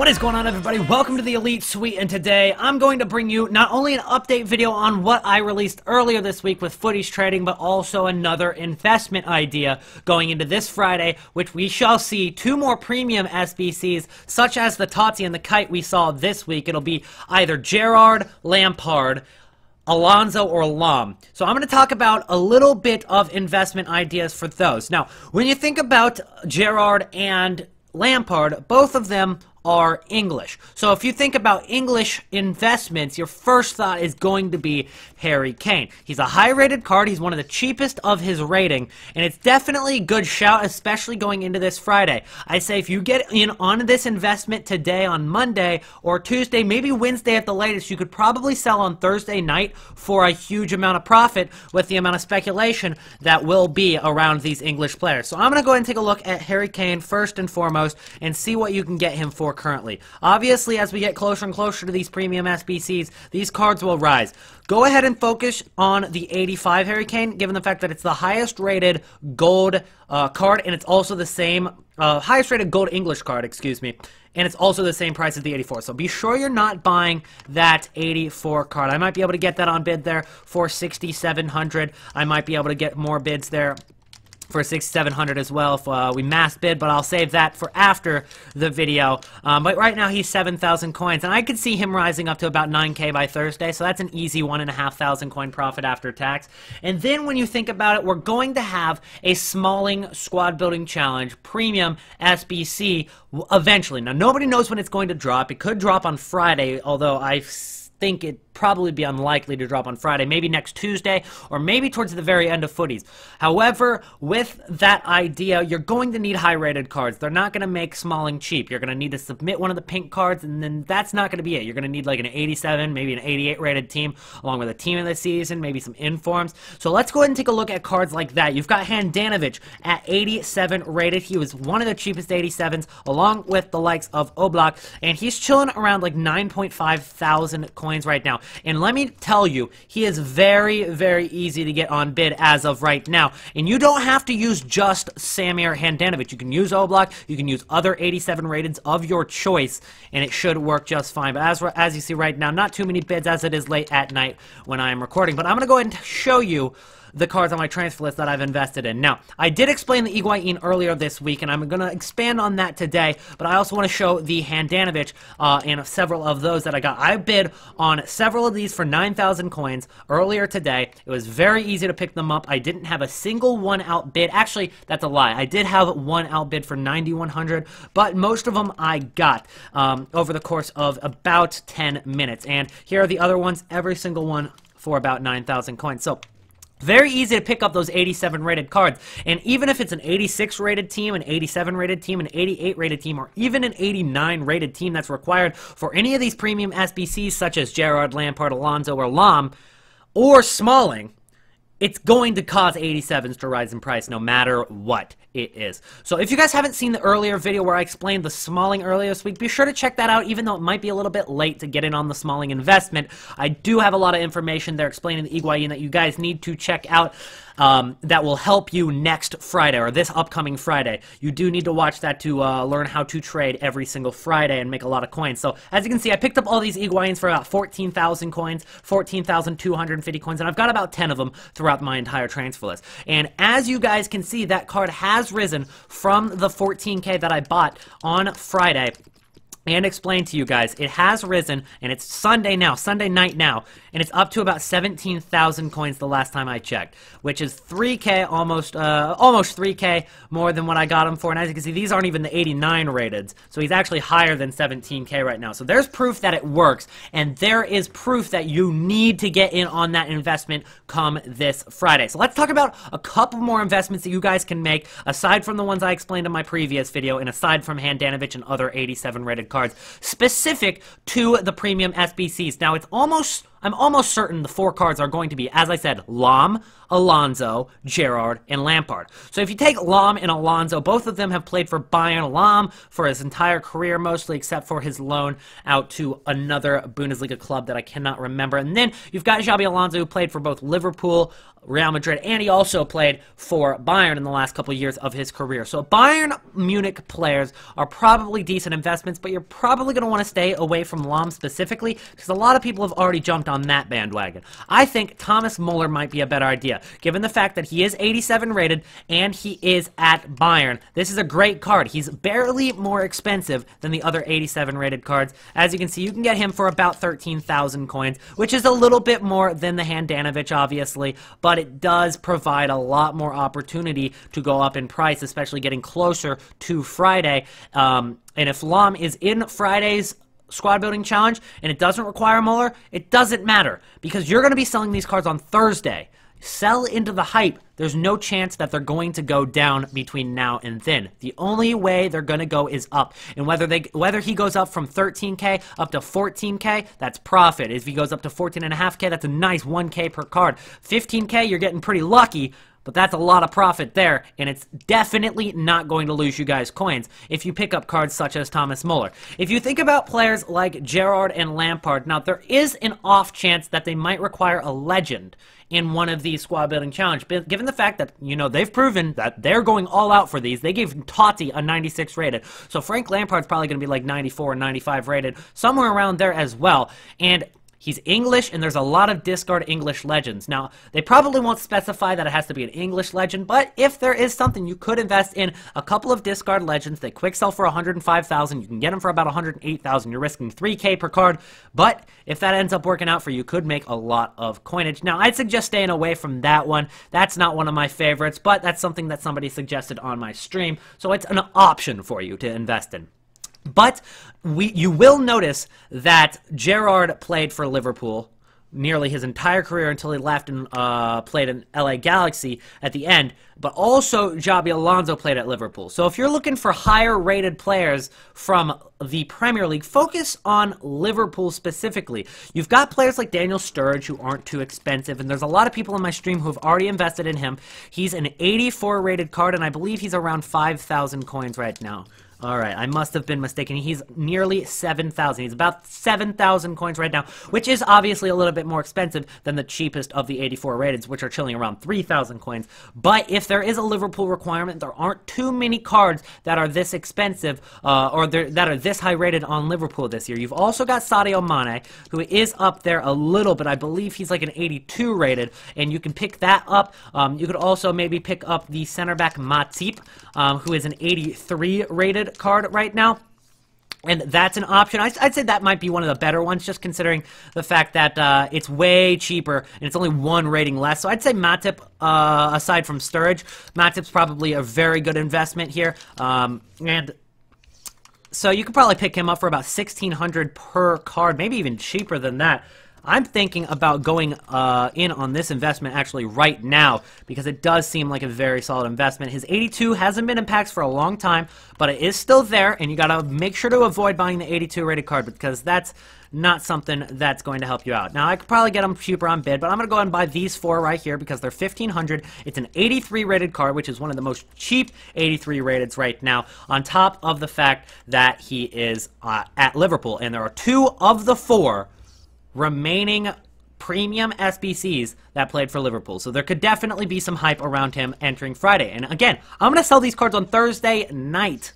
What is going on, everybody? Welcome to the Elite Suite, and today I'm going to bring you not only an update video on what I released earlier this week with FUTTIES trading, but also another investment idea going into this Friday, which we shall see two more premium SBCs, such as the TOTTI and the KUYT we saw this week. It'll be either GERRARD, LAMPARD, ALONSO, or LAHM. So I'm going to talk about a little bit of investment ideas for those. Now, when you think about GERRARD and LAMPARD, both of them are English. So if you think about English investments, your first thought is going to be Harry Kane. He's a high-rated card. He's one of the cheapest of his rating, and it's definitely a good shout, especially going into this Friday. I say if you get in on this investment today on Monday or Tuesday, maybe Wednesday at the latest, you could probably sell on Thursday night for a huge amount of profit with the amount of speculation that will be around these English players. So I'm going to go ahead and take a look at Harry Kane first and foremost and see what you can get him for currently. Obviously, as we get closer and closer to these premium SBCs, these cards will rise. Go ahead and focus on the 85 Harry Kane, given the fact that it's the highest rated gold card, and it's also the same, highest rated gold English card, excuse me, and it's also the same price as the 84. So be sure you're not buying that 84 card. I might be able to get that on bid there for 6,700. I might be able to get more bids there for 6,700 as well if we mass bid, but I'll save that for after the video. But right now he's 7,000 coins, and I could see him rising up to about 9K by Thursday, so that's an easy 1,500 coin profit after tax. And then when you think about it, we're going to have a Smalling Squad Building Challenge Premium SBC eventually. Now, nobody knows when it's going to drop. It could drop on Friday, although I think it'd probably be unlikely to drop on Friday, maybe next Tuesday, or maybe towards the very end of FUTTIES. However, with that idea, you're going to need high-rated cards. They're not going to make Smalling cheap. You're going to need to submit one of the pink cards, and then that's not going to be it. You're going to need like an 87, maybe an 88 rated team, along with a team of the season, maybe some informs. So let's go ahead and take a look at cards like that. You've got Handanovic at 87 rated. He was one of the cheapest 87s, along with the likes of Oblak, and he's chilling around like 9.5 thousand coins right now. And let me tell you, he is very, very easy to get on bid as of right now. And you don't have to use just Samir Handanovic. You can use Oblak, you can use other 87 rateds of your choice, and it should work just fine. But as you see right now, not too many bids as it is late at night when I am recording. But I'm going to go ahead and show you the cards on my transfer list that I've invested in. Now, I did explain the Higuain earlier this week, and I'm going to expand on that today, but I also want to show the Handanovic and several of those that I got. I bid on several of these for 9,000 coins earlier today. It was very easy to pick them up. I didn't have a single one outbid. Actually, that's a lie. I did have one outbid for 9,100, but most of them I got over the course of about 10 minutes. And here are the other ones, every single one for about 9,000 coins. So very easy to pick up those 87 rated cards, and even if it's an 86 rated team, an 87 rated team, an 88 rated team, or even an 89 rated team that's required for any of these premium SBCs such as GERRARD, LAMPARD, ALONSO, or LAHM, or Smalling, it's going to cause 87s to rise in price no matter what it is. So if you guys haven't seen the earlier video where I explained the Smalling earlier this week, be sure to check that out, even though it might be a little bit late to get in on the Smalling investment. I do have a lot of information there explaining the Higuain that you guys need to check out that will help you next Friday, or this upcoming Friday. You do need to watch that to learn how to trade every single Friday and make a lot of coins. So as you can see, I picked up all these Higuains for about 14,000 coins, 14,250 coins, and I've got about 10 of them throughout my entire transfer list. And as you guys can see, that card has risen from the 14K that I bought on Friday. And explain to you guys, it has risen, and it's Sunday now, Sunday night now, and it's up to about 17,000 coins the last time I checked, which is 3K, almost 3K more than what I got him for. And as you can see, these aren't even the 89 rated, so he's actually higher than 17K right now. So there's proof that it works, and there is proof that you need to get in on that investment come this Friday. So let's talk about a couple more investments that you guys can make, aside from the ones I explained in my previous video, and aside from Handanovic and other 87 rated cards, specific to the premium SBCs. Now, it's almost I'm almost certain the 4 cards are going to be, as I said, LAHM, Alonso, Gerrard, and Lampard. So if you take LAHM and Alonso, both of them have played for Bayern. LAHM for his entire career, mostly, except for his loan out to another Bundesliga club that I cannot remember. And then you've got Xabi Alonso, who played for both Liverpool, Real Madrid, and he also played for Bayern in the last couple of years of his career. So Bayern Munich players are probably decent investments, but you're probably going to want to stay away from LAHM specifically, because a lot of people have already jumped on that bandwagon. I think Thomas Muller might be a better idea, given the fact that he is 87 rated and he is at Bayern. This is a great card. He's barely more expensive than the other 87 rated cards. As you can see, you can get him for about 13,000 coins, which is a little bit more than the Handanovic, obviously, but it does provide a lot more opportunity to go up in price, especially getting closer to Friday. And if LAHM is in Friday's squad building challenge and it doesn't require Muller, it doesn't matter, because you're going to be selling these cards on Thursday. Sell into the hype. There's no chance that they're going to go down between now and then. The only way they're going to go is up. And whether he goes up from 13K up to 14K, that's profit. If he goes up to 14.5K, that's a nice 1K per card. 15K, you're getting pretty lucky, but that's a lot of profit there, and it's definitely not going to lose you guys coins if you pick up cards such as Thomas Muller. If you think about players like Gerrard and Lampard, now there is an off chance that they might require a legend in one of these squad building challenge, but given the fact that, you know, they've proven that they're going all out for these. They gave Totti a 96 rated, so Frank Lampard's probably going to be like 94 or 95 rated, somewhere around there as well. And he's English, and there's a lot of discard English legends. Now, they probably won't specify that it has to be an English legend, but if there is something, you could invest in a couple of discard legends. They quick sell for 105,000. You can get them for about 108,000. You're risking 3K per card, but if that ends up working out for you, could make a lot of coinage. Now, I'd suggest staying away from that one. That's not one of my favorites, but that's something that somebody suggested on my stream, so it's an option for you to invest in. But you will notice that Gerrard played for Liverpool nearly his entire career until he left and played in LA Galaxy at the end, but also Xabi Alonso played at Liverpool. So if you're looking for higher rated players from the Premier League, focus on Liverpool specifically. You've got players like Daniel Sturridge who aren't too expensive, and there's a lot of people in my stream who have already invested in him. He's an 84 rated card, and I believe he's around 5,000 coins right now. Alright, I must have been mistaken. He's nearly 7,000. He's about 7,000 coins right now, which is obviously a little bit more expensive than the cheapest of the 84 rateds, which are chilling around 3,000 coins. But if there is a Liverpool requirement, there aren't too many cards that are this expensive or that are this high rated on Liverpool this year. You've also got Sadio Mane, who is up there a little bit. I believe he's like an 82 rated, and you can pick that up. You could also maybe pick up the center back Matip, who is an 83 rated card right now, and that's an option. I'd say that might be one of the better ones, just considering the fact that it's way cheaper and it's only one rating less. So I'd say Matip, aside from Sturridge, Matip's probably a very good investment here, and so you could probably pick him up for about 1,600 per card, maybe even cheaper than that. I'm thinking about going in on this investment actually right now, because it does seem like a very solid investment. His 82 hasn't been in packs for a long time, but it is still there, and you gotta make sure to avoid buying the 82 rated card, because that's not something that's going to help you out. Now, I could probably get them cheaper on bid, but I'm going to go ahead and buy these 4 right here because they're 1,500. It's an 83 rated card, which is one of the most cheap 83 rateds right now, on top of the fact that he is at Liverpool, and there are 2 of the 4 remaining premium SBCs that played for Liverpool. So there could definitely be some hype around him entering Friday. And again, I'm going to sell these cards on Thursday night.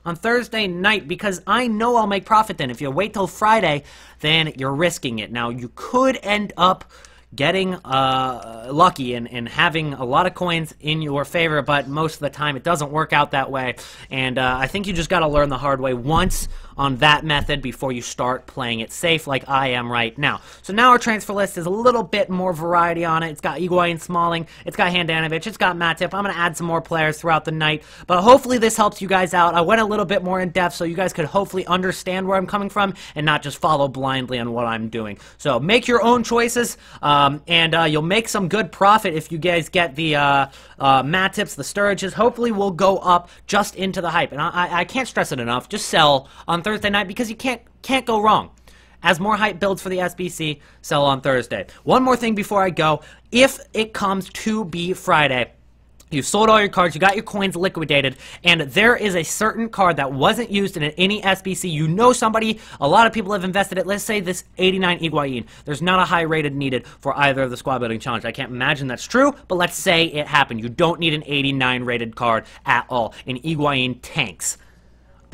On Thursday night, because I know I'll make profit then. If you wait till Friday, then you're risking it. Now, you could end up getting lucky and having a lot of coins in your favor, but most of the time it doesn't work out that way. And I think you just got to learn the hard way once on that method before you start playing it safe like I am right now. So now our transfer list is a little bit more variety on it. It's got Higuain, Smalling, it's got Handanovic, it's got Matip. I'm going to add some more players throughout the night, but hopefully this helps you guys out. I went a little bit more in depth so you guys could hopefully understand where I'm coming from and not just follow blindly on what I'm doing. So make your own choices, and you'll make some good profit if you guys get the Matips, the Sturridges. Hopefully we'll go up just into the hype, and I can't stress it enough. Just sell on Thursday night because you can't go wrong. as more hype builds for the SBC, sell on Thursday. One more thing before I go. If it comes to be Friday, you've sold all your cards, you got your coins liquidated, and there is a certain card that wasn't used in any SBC. You know somebody, a lot of people have invested it. Let's say this 89 Higuain. There's not a high rated needed for either of the squad building challenge. I can't imagine that's true, but let's say it happened. You don't need an 89 rated card at all. And Higuain tanks.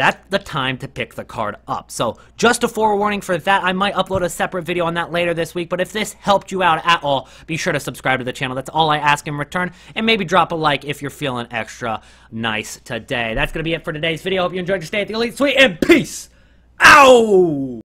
That's the time to pick the card up. So just a forewarning for that. I might upload a separate video on that later this week, but if this helped you out at all, be sure to subscribe to the channel. That's all I ask in return, and maybe drop a like if you're feeling extra nice today. That's going to be it for today's video. Hope you enjoyed your stay at the Elite Suite, and peace out!